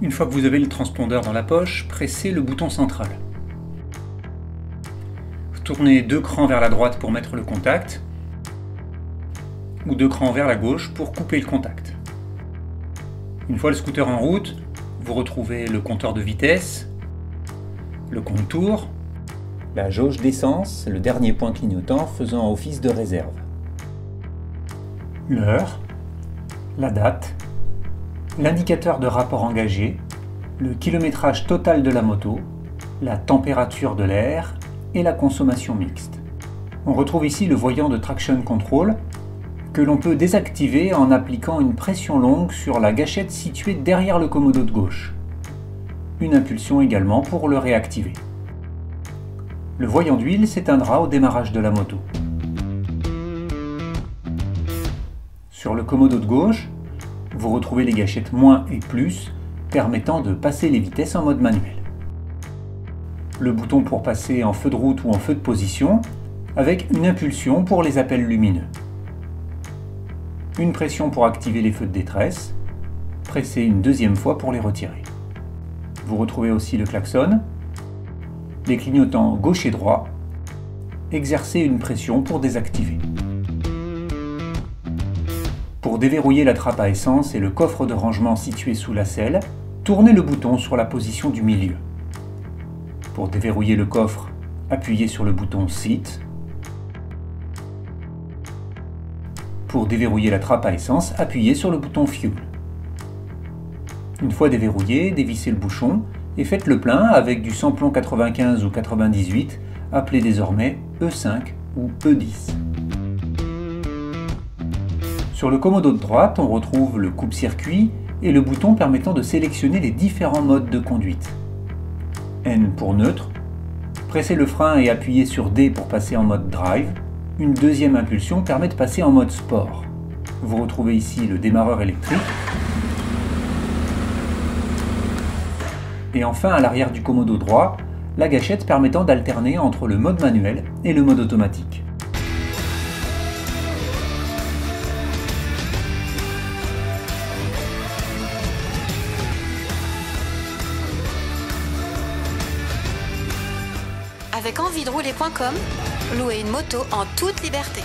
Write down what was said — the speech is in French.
Une fois que vous avez le transpondeur dans la poche, pressez le bouton central. Tournez 2 crans vers la droite pour mettre le contact, ou 2 crans vers la gauche pour couper le contact. Une fois le scooter en route, vous retrouvez le compteur de vitesse, le compte-tours, la jauge d'essence, le dernier point clignotant faisant office de réserve, l'heure, la date, l'indicateur de rapport engagé, le kilométrage total de la moto, la température de l'air et la consommation mixte. On retrouve ici le voyant de Traction Control que l'on peut désactiver en appliquant une pression longue sur la gâchette située derrière le commodo de gauche. Une impulsion également pour le réactiver. Le voyant d'huile s'éteindra au démarrage de la moto. Sur le commodo de gauche, vous retrouvez les gâchettes moins et plus permettant de passer les vitesses en mode manuel. Le bouton pour passer en feu de route ou en feu de position avec une impulsion pour les appels lumineux. Une pression pour activer les feux de détresse, pressez une deuxième fois pour les retirer. Vous retrouvez aussi le klaxon, les clignotants gauche et droit, exercez une pression pour désactiver. Pour déverrouiller la trappe à essence et le coffre de rangement situé sous la selle, tournez le bouton sur la position du milieu. Pour déverrouiller le coffre, appuyez sur le bouton Seat. Pour déverrouiller la trappe à essence, appuyez sur le bouton Fuel. Une fois déverrouillé, dévissez le bouchon et faites le plein avec du samplon 95 ou 98, appelé désormais E5 ou E10. Sur le commodo de droite, on retrouve le coupe-circuit et le bouton permettant de sélectionner les différents modes de conduite. N pour neutre, pressez le frein et appuyez sur D pour passer en mode drive. Une deuxième impulsion permet de passer en mode sport. Vous retrouvez ici le démarreur électrique. Et enfin, à l'arrière du commodo droit, la gâchette permettant d'alterner entre le mode manuel et le mode automatique. Avec envie de rouler.com, louez une moto en toute liberté.